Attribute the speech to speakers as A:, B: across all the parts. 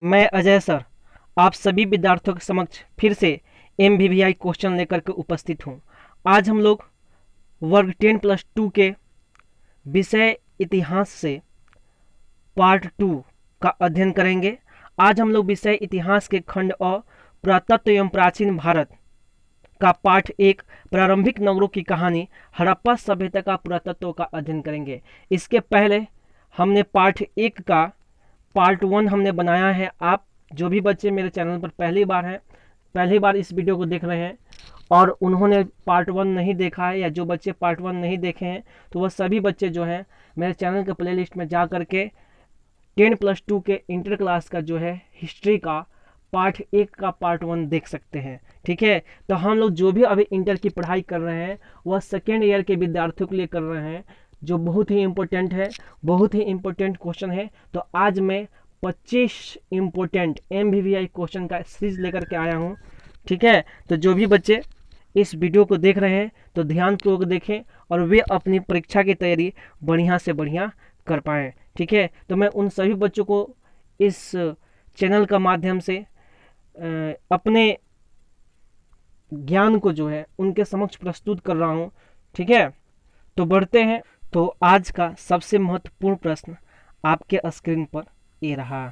A: मैं अजय सर आप सभी विद्यार्थियों के समक्ष फिर से MVVI क्वेश्चन लेकर के उपस्थित हूँ। आज हम लोग वर्ग 10+2 के विषय इतिहास से पार्ट 2 का अध्ययन करेंगे। आज हम लोग विषय इतिहास के खंड और पुरातत्व एवं प्राचीन भारत का पाठ 1 प्रारंभिक नगरों की कहानी हड़प्पा सभ्यता का पुरातत्व का अध्ययन करेंगे। इसके पहले हमने पार्ट 1 का पार्ट 1 हमने बनाया है। आप जो भी बच्चे मेरे चैनल पर पहली बार इस वीडियो को देख रहे हैं और उन्होंने पार्ट 1 नहीं देखा है, या जो बच्चे पार्ट 1 नहीं देखे हैं, तो वह सभी बच्चे जो हैं मेरे चैनल के प्लेलिस्ट में जा करके 10+2 के इंटर क्लास का जो है हिस्ट्री का पार्ट 1 का पार्ट 1 देख सकते हैं। ठीक है, तो हम लोग जो भी अभी इंटर की पढ़ाई कर रहे हैं वह सेकेंड ईयर के विद्यार्थियों के लिए कर रहे हैं, जो बहुत ही इम्पोर्टेंट है, बहुत ही इम्पोर्टेंट क्वेश्चन है। तो आज मैं 25 इम्पोर्टेंट MVVI क्वेश्चन का सीरीज लेकर के आया हूँ। ठीक है, तो जो भी बच्चे इस वीडियो को देख रहे हैं तो ध्यानपूर्वक देखें और वे अपनी परीक्षा की तैयारी बढ़िया से बढ़िया कर पाएँ। ठीक है, तो मैं उन सभी बच्चों को इस चैनल का माध्यम से अपने ज्ञान को जो है उनके समक्ष प्रस्तुत कर रहा हूँ। ठीक है, तो बढ़ते हैं। तो आज का सबसे महत्वपूर्ण प्रश्न आपके स्क्रीन पर ये रहा।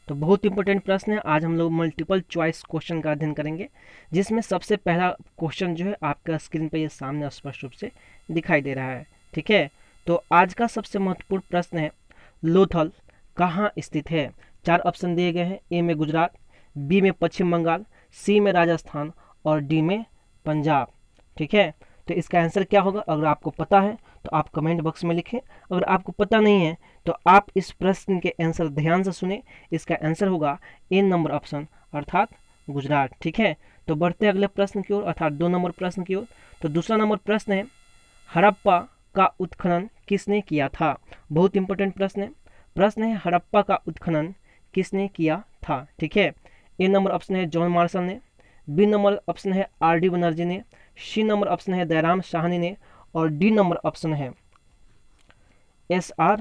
A: तो बहुत इंपॉर्टेंट प्रश्न है। आज हम लोग मल्टीपल चॉइस क्वेश्चन का अध्ययन करेंगे, जिसमें सबसे पहला क्वेश्चन जो है आपका स्क्रीन पर ये सामने स्पष्ट रूप से दिखाई दे रहा है। ठीक है, तो आज का सबसे महत्वपूर्ण प्रश्न है लोथल कहाँ स्थित है। 4 ऑप्शन दिए गए हैं। ए में गुजरात, बी में पश्चिम बंगाल, सी में राजस्थान और डी में पंजाब। ठीक है, तो इसका आंसर क्या होगा? अगर आपको पता है तो आप कमेंट बॉक्स में लिखें, अगर आपको पता नहीं है तो आप इस प्रश्न के आंसर ध्यान से सुने। इसका आंसर होगा ए नंबर ऑप्शन, अर्थात गुजरात। ठीक है, तो बढ़ते हैं अगले प्रश्न की ओर, अर्थात 2 नंबर प्रश्न की ओर। तो दूसरा नंबर प्रश्न है हड़प्पा का उत्खनन किसने किया था। बहुत इंपॉर्टेंट प्रश्न है हड़प्पा का उत्खनन किसने किया था। ठीक है, ए नंबर ऑप्शन है जॉन मार्शल ने, बी नंबर ऑप्शन है RD बनर्जी ने, सी नंबर ऑप्शन है दयाराम साहनी ने और डी नंबर ऑप्शन है SR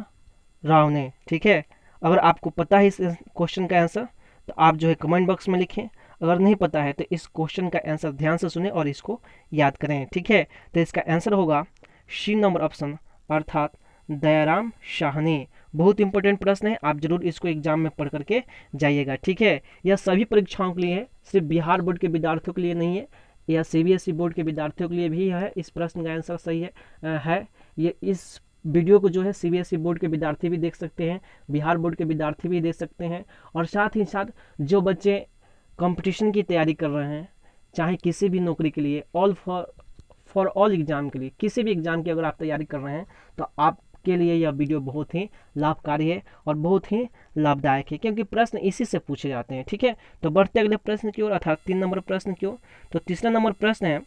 A: राव ने। ठीक है, अगर आपको पता है इस क्वेश्चन का आंसर तो आप जो है कमेंट बॉक्स में लिखें, अगर नहीं पता है तो इस क्वेश्चन का आंसर ध्यान से सुने और इसको याद करें। ठीक है, तो इसका आंसर होगा सी नंबर ऑप्शन, अर्थात दयाराम साहनी। बहुत इंपॉर्टेंट प्रश्न है, आप जरूर इसको एग्जाम में पढ़ करके जाइएगा। ठीक है, यह सभी परीक्षाओं के लिए है, सिर्फ बिहार बोर्ड के विद्यार्थियों के लिए नहीं है, या CBSE बोर्ड के विद्यार्थियों के लिए भी है। इस प्रश्न का आंसर सही है। ये इस वीडियो को जो है CBSE बोर्ड के विद्यार्थी भी देख सकते हैं, बिहार बोर्ड के विद्यार्थी भी देख सकते हैं, और साथ ही साथ जो बच्चे कंपटीशन की तैयारी कर रहे हैं, चाहे किसी भी नौकरी के लिए, फॉर ऑल एग्जाम के लिए, किसी भी एग्जाम की अगर आप तैयारी कर रहे हैं तो आपके लिए यह वीडियो बहुत ही लाभकारी है और बहुत ही लाभदायक है, क्योंकि प्रश्न इसी से पूछे जाते हैं। ठीक है, तो बढ़ते अगले प्रश्न की ओर, अर्थात 3 नंबर प्रश्न की ओर। तो तीसरा नंबर प्रश्न है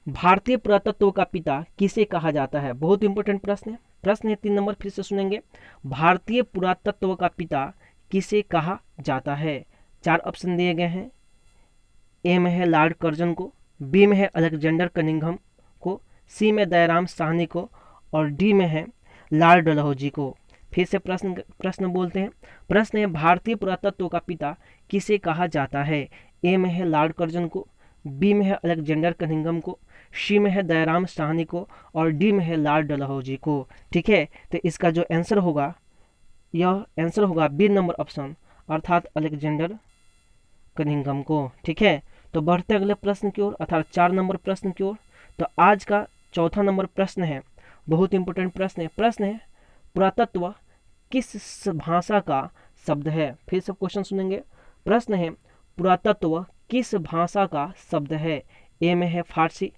A: भारतीय पुरातत्व का पिता किसे कहा जाता है। बहुत इंपॉर्टेंट प्रश्न है 3 नंबर, फिर से सुनेंगे। भारतीय पुरातत्व का पिता किसे कहा जाता है। 4 ऑप्शन दिए गए हैं। ए में है लॉर्ड कर्जन को, बी में है अलेक्जेंडर कनिंघम को, सी में दयाराम साहनी को और डी में है लॉर्ड डलहौजी को। फिर से प्रश्न बोलते हैं। प्रश्न है भारतीय पुरातत्व का पिता किसे कहा जाता है। ए में है लॉर्ड कर्जन को, बी में है अलेक्जेंडर कनिंघम को, सी में है दयाराम साहनी को और डी में है लॉर्ड डलहौजी को। ठीक है, तो इसका जो आंसर होगा, यह आंसर होगा बी नंबर ऑप्शन, अर्थात अलेक्जेंडर कनिंघम को। ठीक है, तो बढ़ते अगले प्रश्न की ओर, अर्थात 4 नंबर प्रश्न की ओर। तो आज का चौथा नंबर प्रश्न है, बहुत इंपॉर्टेंट प्रश्न है पुरातत्व किस भाषा का शब्द है। फिर से क्वेश्चन सुनेंगे। प्रश्न है पुरातत्व किस भाषा का शब्द है। ए में है फारसी,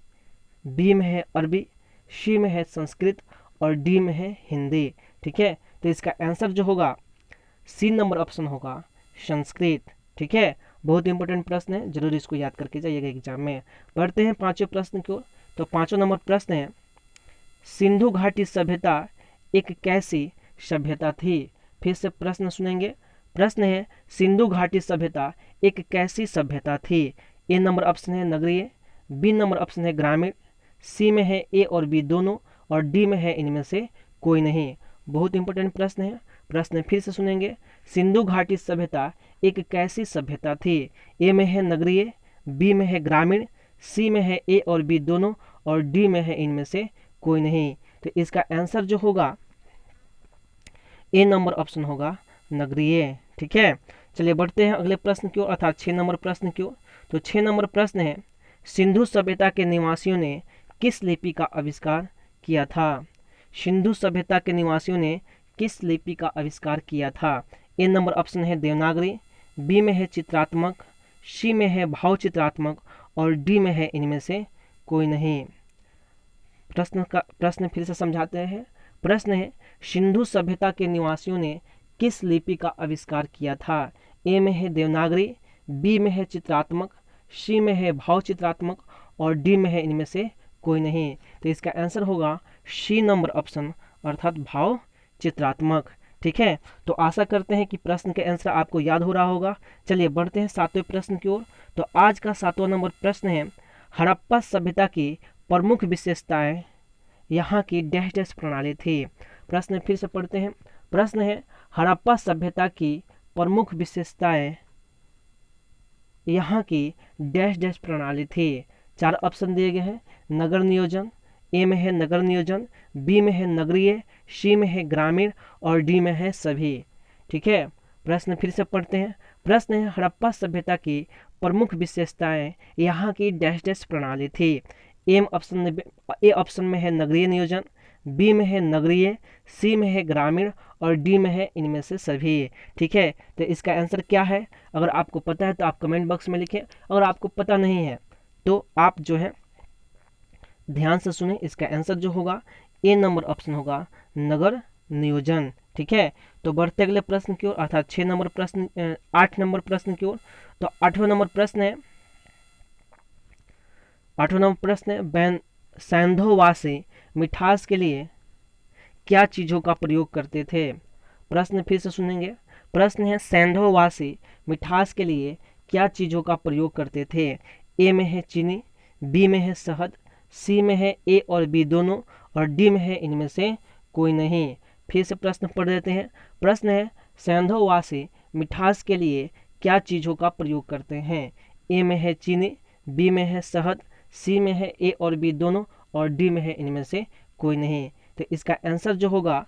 A: बी में है अरबी, सी में है संस्कृत और डी में है हिंदी। ठीक है, तो इसका आंसर जो होगा सी नंबर ऑप्शन होगा, संस्कृत। ठीक है, बहुत इंपॉर्टेंट प्रश्न है, जरूर इसको याद करके जाइएगा एग्जाम में। पढ़ते हैं 5वें प्रश्न की ओर। तो 5वां नंबर प्रश्न है सिंधु घाटी सभ्यता एक कैसी सभ्यता थी। फिर से प्रश्न सुनेंगे। प्रश्न है सिंधु घाटी सभ्यता एक कैसी सभ्यता थी। ए नंबर ऑप्शन है नगरीय, बी नंबर ऑप्शन है ग्रामीण, सी में है ए और बी दोनों और डी में है इनमें से कोई नहीं। बहुत इंपॉर्टेंट प्रश्न है। प्रश्न फिर से सुनेंगे, सिंधु घाटी सभ्यता एक कैसी सभ्यता थी? ए में है नगरीय, बी में है ग्रामीण, सी में है ए और बी दोनों, और डी में है इनमें से कोई नहीं। तो इसका आंसर जो होगा ए नंबर ऑप्शन होगा नगरीय। ठीक है, चलिए बढ़ते हैं अगले प्रश्न की ओर, अर्थात 6 नंबर प्रश्न की ओर। तो 6 नंबर प्रश्न है, सिंधु सभ्यता के निवासियों ने किस लिपि का आविष्कार किया था? सिंधु सभ्यता के निवासियों ने किस लिपि का आविष्कार किया था? ए नंबर ऑप्शन है देवनागरी, बी में है चित्रात्मक, सी में है भावचित्रात्मक, और डी में है इनमें से कोई नहीं। प्रश्न फिर से समझाते हैं। प्रश्न है, सिंधु सभ्यता के निवासियों ने किस लिपि का आविष्कार किया था? ए में है देवनागरी, बी में है चित्रात्मक, सी में है भावचित्रात्मक, और डी में है इनमें से कोई नहीं। तो इसका आंसर होगा सी नंबर ऑप्शन, अर्थात भाव चित्रात्मक। ठीक है, तो आशा करते हैं कि प्रश्न के आंसर आपको याद हो रहा होगा। चलिए बढ़ते हैं 7वें प्रश्न की ओर। तो आज का 7वां नंबर प्रश्न है, हड़प्पा सभ्यता की प्रमुख विशेषताएं यहाँ की डैश डैश प्रणाली थी। प्रश्न फिर से पढ़ते हैं। प्रश्न है, हड़प्पा सभ्यता की प्रमुख विशेषताएं यहाँ की डैश डैश प्रणाली थी। 4 ऑप्शन दिए गए हैं, नगर नियोजन, ए में है नगर नियोजन, बी में है नगरीय, सी में है ग्रामीण, और डी में है सभी। ठीक है, प्रश्न फिर से पढ़ते हैं। प्रश्न है, हड़प्पा सभ्यता की प्रमुख विशेषताएं यहाँ की डैश डैश प्रणाली थी। ए ऑप्शन में है नगरीय नियोजन, बी में है नगरीय, सी में है ग्रामीण, और डी में है इनमें से सभी। ठीक है, तो इसका आंसर क्या है? अगर आपको पता है तो आप कमेंट बॉक्स में लिखें, अगर आपको पता नहीं है तो आप जो है ध्यान से सुने। इसका आंसर जो होगा ए नंबर ऑप्शन होगा नगर नियोजन। ठीक है, तो बढ़ते अगले प्रश्न की ओर, अर्थात 8 नंबर प्रश्न की ओर। तो 8वां नंबर प्रश्न है, 8वां नंबर प्रश्न है, सैंधोवासी मिठास के लिए क्या चीज़ों का प्रयोग करते थे? प्रश्न फिर से सुनेंगे। प्रश्न है, सैंधोवासी मिठास के लिए क्या चीज़ों का प्रयोग करते थे? ए में है चीनी, बी में है शहद, सी में है ए और बी दोनों, और डी में है इनमें से कोई नहीं। फिर से प्रश्न पढ़ देते हैं। प्रश्न है, सैंधोवासी मिठास के लिए क्या चीज़ों का प्रयोग करते हैं? ए में है चीनी, बी में है शहद, सी में है ए और बी दोनों, और डी में है इनमें से कोई नहीं। तो इसका आंसर जो होगा,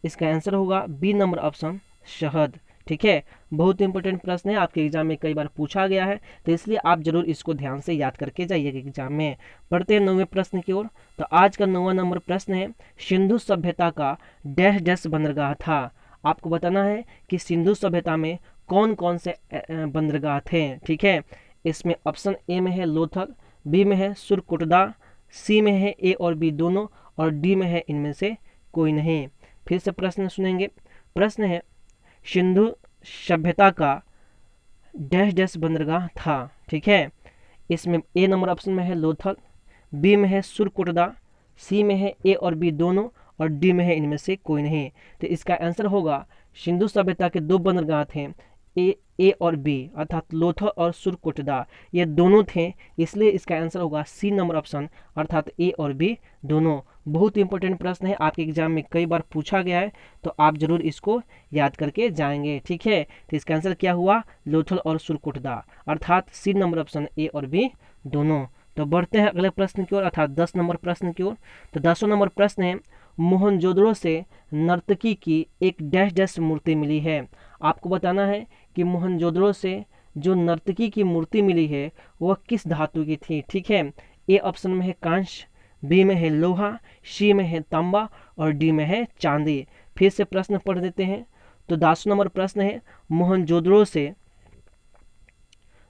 A: इसका आंसर होगा बी नंबर ऑप्शन शहद। ठीक है, बहुत इंपॉर्टेंट प्रश्न है, आपके एग्जाम में कई बार पूछा गया है, तो इसलिए आप जरूर इसको ध्यान से याद करके जाइएगा एग्जाम में। पढ़ते हैं 9वें प्रश्न की ओर। तो आज का 9वां नंबर प्रश्न है, सिंधु सभ्यता का डैश डैश बंदरगाह था। आपको बताना है कि सिंधु सभ्यता में कौन कौन से बंदरगाह थे। ठीक है, इसमें ऑप्शन ए में है लोथल, बी में है सुरकोटदा, सी में है ए और बी दोनों, और डी में है इनमें से कोई नहीं। फिर से प्रश्न सुनेंगे। प्रश्न है, सिंधु सभ्यता का डैश डैश बंदरगाह था। ठीक है, इसमें ए नंबर ऑप्शन में है लोथल, बी में है सुरकोटदा, सी में है ए और बी दोनों, और डी में है इनमें से कोई नहीं। तो इसका आंसर होगा, सिंधु सभ्यता के 2 बंदरगाह थे, ए और बी, अर्थात लोथल और सुरकोटदा, ये दोनों थे, इसलिए इसका आंसर होगा सी नंबर ऑप्शन, अर्थात ए और बी दोनों। बहुत इंपॉर्टेंट प्रश्न है, आपके एग्जाम में कई बार पूछा गया है, तो आप जरूर इसको याद करके जाएंगे। ठीक है, तो इसका आंसर क्या हुआ? लोथल और सुरकोटदा, अर्थात सी नंबर ऑप्शन ए और बी दोनों। तो बढ़ते हैं अगले प्रश्न की ओर, अर्थात 10 नंबर प्रश्न की ओर। तो 10वां नंबर प्रश्न है, मोहनजोदड़ो से नर्तकी की एक डैश डैश मूर्ति मिली है। आपको बताना है कि मोहनजोदड़ो से जो नर्तकी की मूर्ति मिली है वह किस धातु की थी। ठीक है, ए ऑप्शन में है कांस्य, बी में है लोहा, सी में है तांबा, और डी में है चांदी। फिर से प्रश्न पढ़ देते हैं। तो 10वां नंबर प्रश्न है, मोहनजोदड़ो से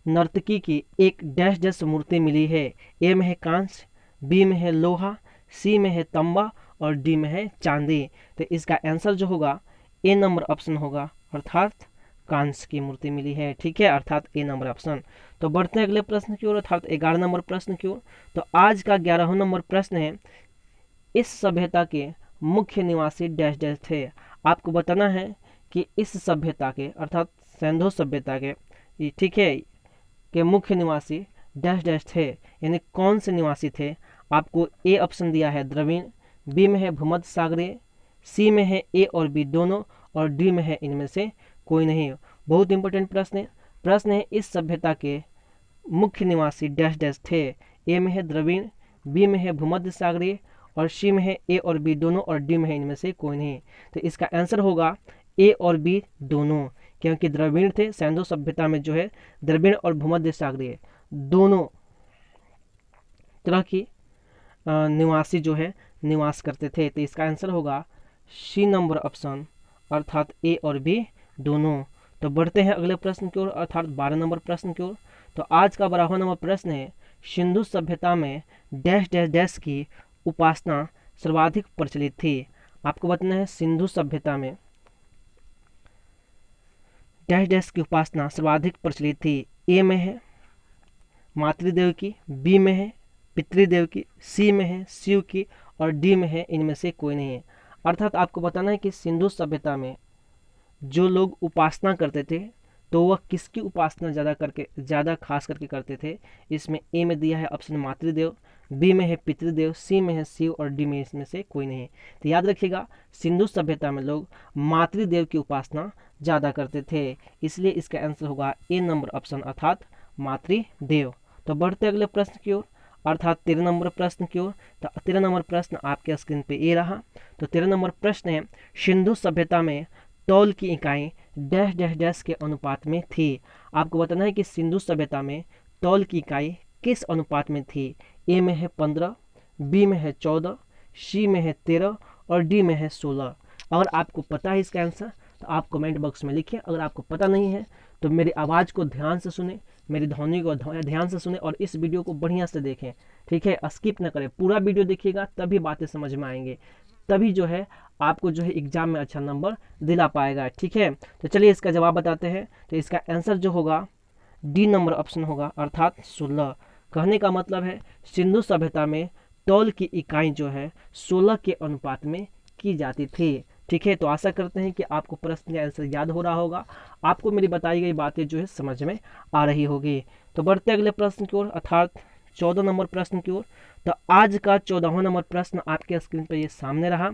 A: नर्तकी की एक डैश डैश मूर्ति मिली है। ए में है कांस्य, बी में है लोहा, सी में है तांबा, और डी में है चांदी। तो इसका आंसर जो होगा ए नंबर ऑप्शन होगा, अर्थात कांस्य की मूर्ति मिली है। ठीक है, अर्थात ए नंबर ऑप्शन। तो बढ़ते हैं अगले प्रश्न की ओर, अर्थात 11 नंबर प्रश्न की ओर। तो आज का 11वां नंबर प्रश्न है, इस सभ्यता के मुख्य निवासी डैश डैश थे। आपको बताना है कि इस सभ्यता के, अर्थात सिंधु सभ्यता के, ठीक है, के मुख्य निवासी डैश डैश थे, यानी कौन से निवासी थे। आपको ए ऑप्शन दिया है द्रविड़, बी में है भूमध्य सागरीय, सी में है ए और बी दोनों, और डी में है इनमें से कोई नहीं। बहुत इंपॉर्टेंट प्रश्न है। प्रश्न है इस सभ्यता के मुख्य निवासी डैश डैश थे। ए में है द्रविड़, बी में है भूमध्य सागरीय और सी में है ए और बी दोनों और डी में है इनमें से कोई नहीं। तो इसका आंसर होगा ए और बी दोनों, क्योंकि द्रविड़ थे सिंधु सभ्यता में जो है द्रविड़ और भूमध्य सागरीय दोनों तरह की निवासी जो है निवास करते थे। तो इसका आंसर होगा सी नंबर ऑप्शन, अर्थात ए और बी दोनों। तो बढ़ते हैं अगले प्रश्न की ओर, अर्थात 12 नंबर प्रश्न की ओर। तो आज का 12वां नंबर प्रश्न है सिंधु सभ्यता में डैश डैश डैश की उपासना सर्वाधिक प्रचलित थी। आपको बताना है सिंधु सभ्यता में डैश डैश की उपासना सर्वाधिक प्रचलित थी। ए में है मातृदेव की, बी में है पितृदेव की, सी में है शिव की और डी में है इनमें से कोई नहीं है। अर्थात आपको बताना है कि सिंधु सभ्यता में जो लोग उपासना करते थे तो वह किसकी उपासना ज़्यादा खास करके करते थे। इसमें ए में दिया है ऑप्शन मातृदेव, बी में है पितृदेव, सी में है शिव और डी में इसमें से कोई नहीं है। तो याद रखिएगा सिंधु सभ्यता में लोग मातृदेव की उपासना ज़्यादा करते थे, इसलिए इसका आंसर होगा ए नंबर ऑप्शन, अर्थात मातृदेव। तो बढ़ते अगले प्रश्न की ओर, अर्थात 13 नंबर प्रश्न की ओर। तो 13 नंबर प्रश्न आपके स्क्रीन पे ये रहा। तो 13 नंबर प्रश्न है सिंधु सभ्यता में तौल की इकाई डैश डैश डैश के अनुपात में थी। आपको बताना है कि सिंधु सभ्यता में तौल की इकाई किस अनुपात में थी। ए में है 15, बी में है 14, सी में है 13 और डी में है 16। अगर आपको पता है इसका आंसर तो आप कमेंट बॉक्स में लिखिए। अगर आपको पता नहीं है तो मेरी आवाज़ को ध्यान से सुने, मेरी ध्वनि को ध्यान से सुने और इस वीडियो को बढ़िया से देखें, ठीक है। स्किप न करें, पूरा वीडियो देखिएगा तभी बातें समझ में आएंगे, तभी जो है आपको जो है एग्जाम में अच्छा नंबर दिला पाएगा, ठीक है। तो चलिए इसका जवाब बताते हैं। तो इसका आंसर जो होगा डी नंबर ऑप्शन होगा, अर्थात 16। कहने का मतलब है सिंधु सभ्यता में तौल की इकाई जो है 16 के अनुपात में की जाती थी, ठीक है। तो आशा करते हैं कि आपको प्रश्न का आंसर याद हो रहा होगा, आपको मेरी बताई गई बातें जो है समझ में आ रही होगी। तो बढ़ते अगले प्रश्न की ओर, अर्थात 14 नंबर प्रश्न की ओर। तो आज का 14वां नंबर प्रश्न आपके स्क्रीन पर ये सामने रहा।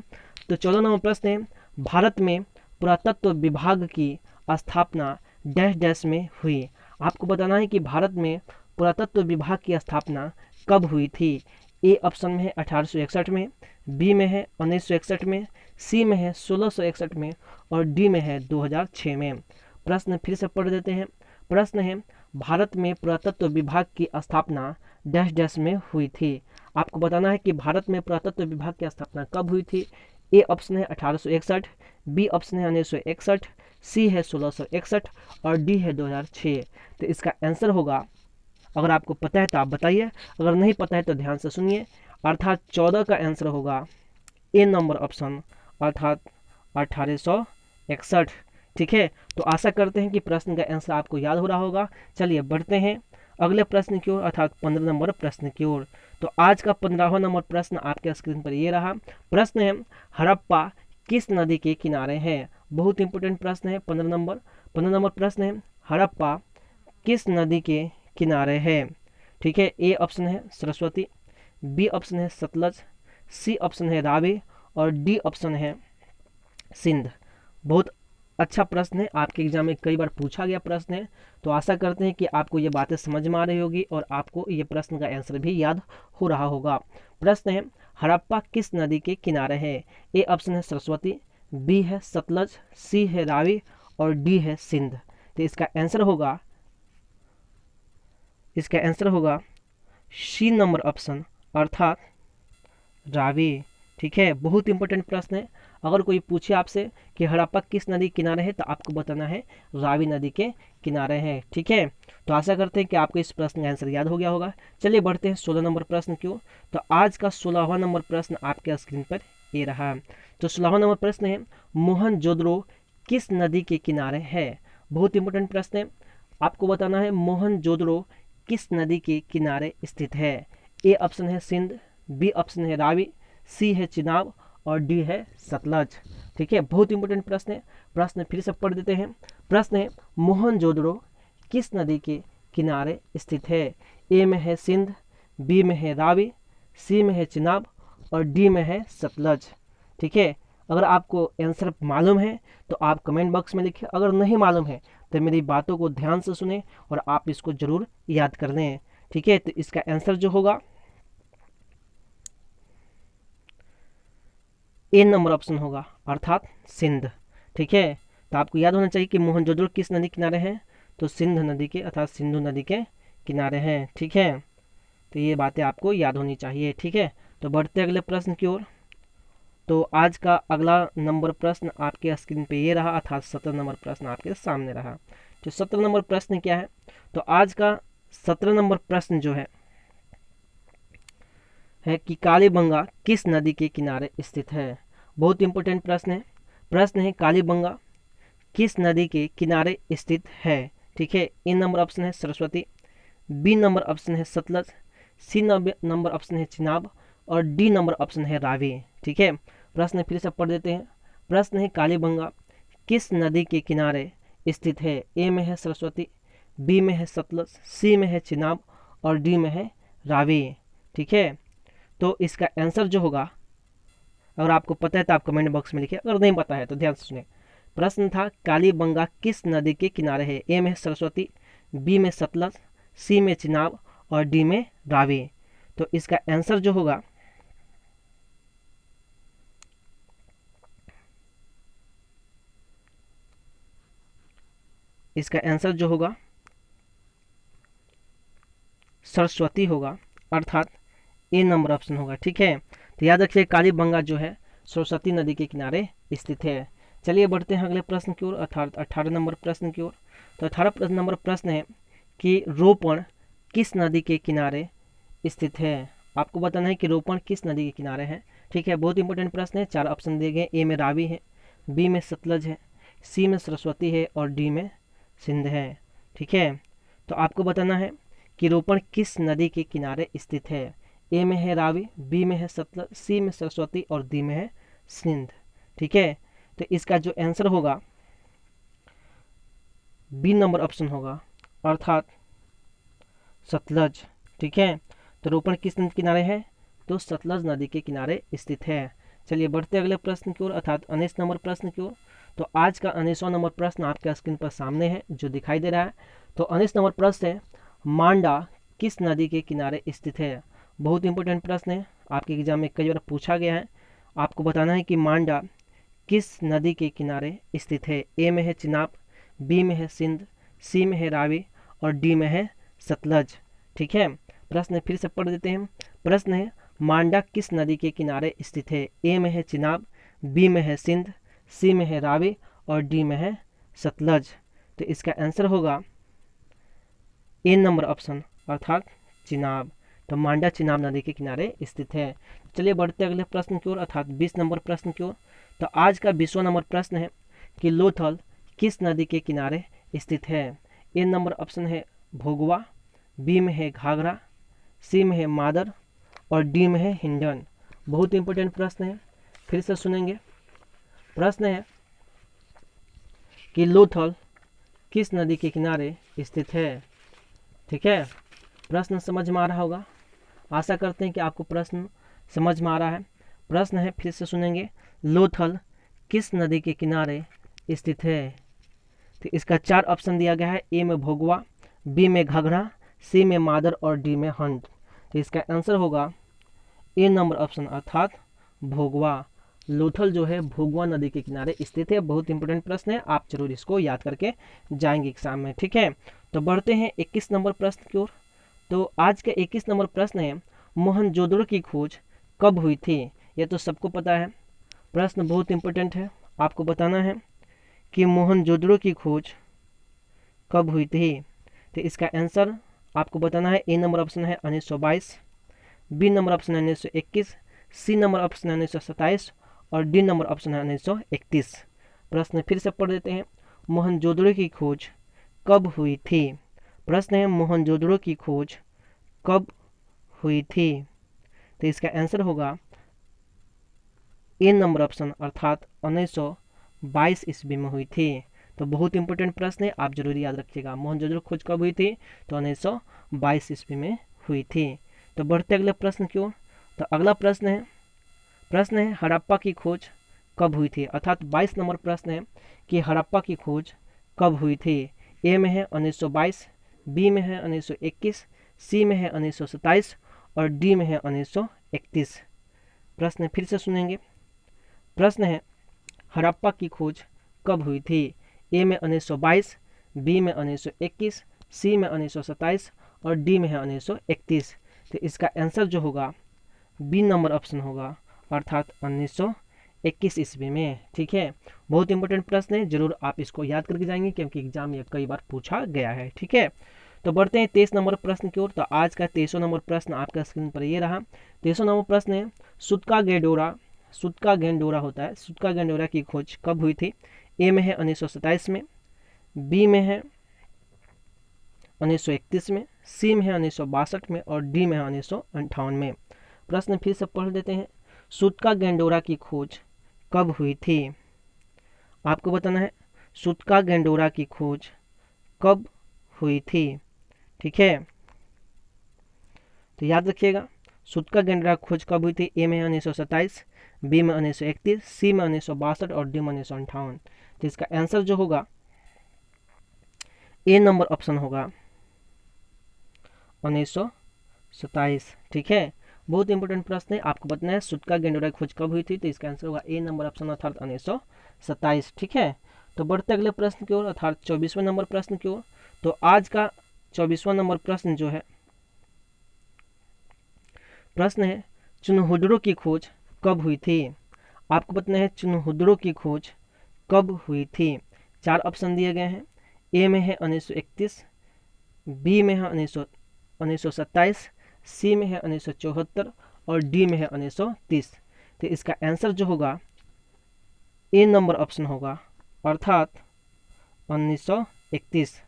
A: तो 14 नंबर प्रश्न है भारत में पुरातत्व विभाग की स्थापना डैश डैश में हुई। आपको बताना है कि भारत में पुरातत्व विभाग की स्थापना कब हुई थी। ए ऑप्शन में है 1861 में, बी में है 1961 में, सी में है 1661 में और डी में है 2006 में। प्रश्न फिर से पढ़ देते हैं। प्रश्न है भारत में पुरातत्व विभाग की स्थापना डैश डैश में हुई थी। आपको बताना है कि भारत में पुरातत्व विभाग की स्थापना कब हुई थी। ए ऑप्शन है 1861, बी ऑप्शन है 1961, सी है 1661 और डी है 2006। तो इसका आंसर होगा, अगर आपको पता है तो आप बताइए, अगर नहीं पता है तो ध्यान से सुनिए, अर्थात 14 का आंसर होगा ए नंबर ऑप्शन, अर्थात 1861, ठीक है। तो आशा करते हैं कि प्रश्न का आंसर आपको याद हो रहा होगा। चलिए बढ़ते हैं अगले प्रश्न की ओर, अर्थात 15 नंबर प्रश्न की ओर। तो आज का 15वां नंबर प्रश्न आपके स्क्रीन पर ये रहा। प्रश्न है हड़प्पा किस नदी के किनारे है। बहुत इंपॉर्टेंट प्रश्न है। 15 नंबर प्रश्न है हड़प्पा किस नदी के किनारे है, ठीक है। ए ऑप्शन है सरस्वती, बी ऑप्शन है सतलज, सी ऑप्शन है रावी और डी ऑप्शन है सिंध। बहुत अच्छा प्रश्न है, आपके एग्जाम में कई बार पूछा गया प्रश्न है। तो आशा करते हैं कि आपको ये बातें समझ में आ रही होगी और आपको ये प्रश्न का आंसर भी याद हो रहा होगा। प्रश्न है हड़प्पा किस नदी के किनारे है। ए ऑप्शन है सरस्वती, बी है सतलज, सी है रावी और डी है सिंध। तो इसका आंसर होगा सी नंबर ऑप्शन, अर्थात रावी, ठीक है। बहुत इंपॉर्टेंट प्रश्न है। अगर कोई पूछे आपसे कि हड़प्पा किस नदी के किनारे है तो आपको बताना है रावी नदी के किनारे है, ठीक है। तो आशा करते हैं कि आपको इस प्रश्न का आंसर याद हो गया होगा। चलिए बढ़ते हैं 16 नंबर प्रश्न की ओर। तो आज का 16वां नंबर प्रश्न आपके स्क्रीन पर ये रहा। तो 16वां नंबर प्रश्न है मोहनजोदड़ो किस नदी के किनारे है। बहुत इंपॉर्टेंट प्रश्न है। आपको बताना है मोहनजोदड़ो किस नदी के किनारे स्थित है। ए ऑप्शन है सिंध, बी ऑप्शन है रावी, सी है चिनाब और डी है सतलज, ठीक है। बहुत इंपॉर्टेंट प्रश्न है। प्रश्न फिर से पढ़ देते हैं। प्रश्न है मोहनजोदड़ो किस नदी के किनारे स्थित है। ए में है सिंध, बी में है रावी, सी में है चिनाब और डी में है सतलज, ठीक है। अगर आपको आंसर मालूम है तो आप कमेंट बॉक्स में लिखें, अगर नहीं मालूम है तो मेरी बातों को ध्यान से सुने और आप इसको जरूर याद कर लें। ठीक है, तो इसका आंसर जो होगा ए नंबर ऑप्शन होगा, अर्थात सिंध। ठीक है, तो आपको याद होना चाहिए कि मोहनजोदड़ो किस नदी किनारे हैं, तो सिंध नदी के अर्थात सिंधु नदी के किनारे हैं। ठीक है, तो ये बातें आपको याद होनी चाहिए। ठीक है, तो बढ़ते अगले प्रश्न की ओर। तो आज का अगला नंबर प्रश्न आपके स्क्रीन पे ये रहा, अर्थात 17 नंबर प्रश्न आपके सामने रहा। तो 17 नंबर प्रश्न क्या है, तो आज का 17 नंबर प्रश्न जो है कि कालीबंगा किस नदी के किनारे स्थित है। बहुत इंपॉर्टेंट प्रश्न है। प्रश्न है कालीबंगा किस नदी के किनारे स्थित है। ठीक है, ए नंबर ऑप्शन है सरस्वती, बी नंबर ऑप्शन है सतलज, सी नंबर ऑप्शन है चिनाब और डी नंबर ऑप्शन है रावी। ठीक है, प्रश्न फिर से पढ़ देते हैं। प्रश्न है कालीबंगा किस नदी के किनारे स्थित है। ए में है सरस्वती, बी में है सतलज, सी में है चिनाब और डी में है रावी। ठीक है, तो इसका आंसर जो होगा, अगर आपको पता है तो आप कमेंट बॉक्स में लिखिए, अगर नहीं पता है तो ध्यान से सुनिए। प्रश्न था कालीबंगा किस नदी के किनारे है। ए में सरस्वती, बी में सतलज, सी में चिनाब और डी में रावी। तो इसका आंसर जो होगा सरस्वती होगा, अर्थात ए नंबर ऑप्शन होगा। ठीक है, तो याद रखिए कालीबंगा जो है सरस्वती नदी के किनारे स्थित है। चलिए बढ़ते हैं अगले प्रश्न की ओर, अर्थात 18 नंबर प्रश्न की ओर। तो 18 नंबर प्रश्न है कि रोपण किस नदी के किनारे स्थित है। आपको बताना है कि रोपण किस नदी के किनारे है। ठीक है, बहुत इंपॉर्टेंट प्रश्न है। 4 ऑप्शन दिए गए, ए में रावी है, बी में सतलज है, सी में सरस्वती है और डी में सिंध है। ठीक है, तो आपको बताना है कि रोपण किस नदी के किनारे स्थित है। ए में है रावी, बी में है सतलज, सी में सरस्वती और डी में है सिंध। ठीक है, तो इसका जो आंसर होगा बी नंबर ऑप्शन होगा, अर्थात सतलज। ठीक है, तो रोपण किस नदी के किनारे है, तो सतलज नदी के किनारे स्थित है। चलिए बढ़ते अगले प्रश्न की ओर, अर्थात 19 नंबर प्रश्न की ओर। तो आज का 19वां नंबर प्रश्न आपके स्क्रीन पर सामने है जो दिखाई दे रहा है। तो 19 नंबर प्रश्न है मांडा किस नदी के किनारे स्थित है। बहुत इंपॉर्टेंट प्रश्न है, आपके एग्जाम में कई बार पूछा गया है। आपको बताना है कि मांडा किस नदी के किनारे स्थित है। ए में है चिनाब, बी में है सिंध, सी में है रावी और डी में है सतलज। ठीक है, प्रश्न फिर से पढ़ देते हैं। प्रश्न है मांडा किस नदी के किनारे स्थित है। ए में है चिनाब, बी में है सिंध, सी में है रावी और डी में है सतलज। तो इसका आंसर होगा ए नंबर ऑप्शन, अर्थात चिनाब। तो मांडा चिनाब नदी के किनारे स्थित है। चलिए बढ़ते अगले प्रश्न की ओर, अर्थात 20 नंबर प्रश्न की ओर। तो आज का 20वां नंबर प्रश्न है कि लोथल किस नदी के किनारे स्थित है। ए नंबर ऑप्शन है भोगवा, बी में है घाघरा, सी में है मादर और डी में है हिंडन। बहुत इंपॉर्टेंट प्रश्न है, फिर से सुनेंगे। प्रश्न है कि लोथल किस नदी के किनारे स्थित है। ठीक है, प्रश्न समझ में आ रहा होगा, आशा करते हैं कि आपको प्रश्न समझ में आ रहा है। प्रश्न है, फिर से सुनेंगे, लोथल किस नदी के किनारे स्थित है। तो इसका 4 ऑप्शन दिया गया है, ए में भोगवा, बी में घघरा, सी में मादर और डी में हंड। तो इसका आंसर होगा ए नंबर ऑप्शन, अर्थात भोगवा। लोथल जो है भोगवा नदी के किनारे स्थित है। बहुत इंपॉर्टेंट प्रश्न है, आप जरूर इसको याद करके जाएंगे एग्जाम में। ठीक है, तो बढ़ते हैं 21 नंबर प्रश्न की ओर। तो आज का 21 नंबर प्रश्न है मोहनजोदड़ो की खोज कब हुई थी। यह तो सबको पता है, प्रश्न बहुत इंपॉर्टेंट है। आपको बताना है कि मोहनजोदड़ो की खोज कब हुई थी। तो इसका आंसर आपको बताना है। ए नंबर ऑप्शन है 1922, बी नंबर ऑप्शन है 1921, सी नंबर ऑप्शन है 1927 और डी नंबर ऑप्शन है 1931। प्रश्न फिर से पढ़ देते हैं, मोहनजोदड़ो की खोज कब हुई थी। प्रश्न है मोहनजोदड़ो की खोज कब हुई थी। तो इसका आंसर होगा ए नंबर ऑप्शन, अर्थात 1922 ईस्वी में हुई थी। तो बहुत इंपॉर्टेंट प्रश्न है, आप जरूर याद रखिएगा। मोहनजोदड़ो खोज कब हुई थी, तो 1922 ईस्वी में हुई थी। तो बढ़ते अगले प्रश्न की ओर। तो अगला प्रश्न है हड़प्पा की खोज कब हुई थी, अर्थात 22 नंबर प्रश्न है कि हड़प्पा की खोज कब हुई थी। ए में है 1922, बी में है 1921, सी में है 1927 और डी में है 1931। प्रश्न फिर से सुनेंगे। प्रश्न है हड़प्पा की खोज कब हुई थी। ए में 1922, बी में 1921, सी में 1927 और डी में है 1931। तो इसका आंसर जो होगा बी नंबर ऑप्शन होगा, अर्थात 1921 ईस्वी में। ठीक है, बहुत इंपॉर्टेंट प्रश्न है, जरूर आप इसको याद करके जाएंगे क्योंकि एग्जाम में कई बार पूछा गया है। ठीक है, तो बढ़ते हैं 23 नंबर प्रश्न की ओर। तो आज का 23 नंबर प्रश्न आपका स्क्रीन पर ये रहा। 23 नंबर प्रश्न है सुत्का गैंडोरा होता है, सुत्का गैंडोरा की खोज कब हुई थी। ए में है 1927 में, बी में है 1931 में, सी में है 1962 में और डी में है 1958 में। प्रश्न फिर से पढ़ देते हैं। सुत्का गैंडोरा की खोज कब हुई थी। आपको बताना है सुत्का गैंडोरा की खोज कब हुई थी। ठीक है, तो याद रखिएगा सुत्का गैंडोरा की खोज कब हुई थी। ए में 1927, बी में 1931, सी में 1962 और डी में 1958। तो इसका आंसर जो होगा ए नंबर ऑप्शन होगा 1927। ठीक है, बहुत इंपॉर्टेंट प्रश्न है, आपको बताना है सुत्का गैंडोरा की खोज कब हुई थी। तो इसका आंसर होगा ए नंबर ऑप्शन अर्थात 1927। ठीक है, तो बढ़ते अगले प्रश्न की ओर अर्थात 24वें नंबर प्रश्न की ओर। तो आज का 24वां नंबर प्रश्न जो है प्रश्न है चुनहुदड़ो की खोज कब हुई थी। आपको बताना है चुनहुदड़ो की खोज कब हुई थी। 4 ऑप्शन दिए गए हैं। ए में है 1931, बी में है 1927, सी में है 1974 और डी में है 1930। तो इसका आंसर जो होगा ए नंबर ऑप्शन होगा, अर्थात 1931।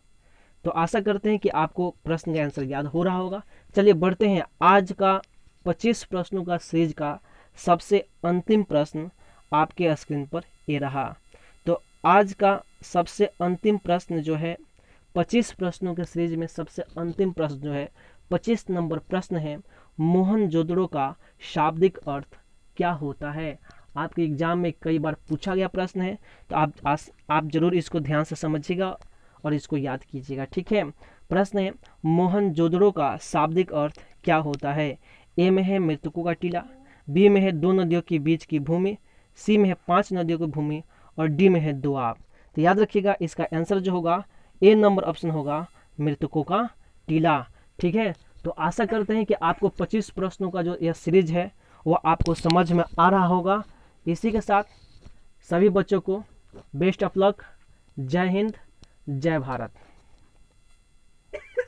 A: तो आशा करते हैं कि आपको प्रश्न का आंसर याद हो रहा होगा। चलिए बढ़ते हैं आज का 25 प्रश्नों का सीरीज का सबसे अंतिम प्रश्न आपके स्क्रीन पर ये रहा। तो आज का सबसे अंतिम प्रश्न जो है 25 प्रश्नों के सीरीज में सबसे अंतिम प्रश्न जो है 25 नंबर प्रश्न है मोहनजोदड़ो का शाब्दिक अर्थ क्या होता है। आपके एग्जाम में कई बार पूछा गया प्रश्न है, तो आप जरूर इसको ध्यान से समझिएगा और इसको याद कीजिएगा। ठीक है, प्रश्न है मोहनजोदड़ो का शाब्दिक अर्थ क्या होता है। ए में है मृतकों का टीला, बी में है 2 नदियों के बीच की भूमि, सी में है 5 नदियों की भूमि और डी में है दोआब। तो याद रखिएगा इसका आंसर जो होगा ए नंबर ऑप्शन होगा मृतकों का टीला। ठीक है, तो आशा करते हैं कि आपको 25 प्रश्नों का जो यह सीरीज है वो आपको समझ में आ रहा होगा। इसी के साथ सभी बच्चों को बेस्ट ऑफ लक। जय हिंद, जय भारत।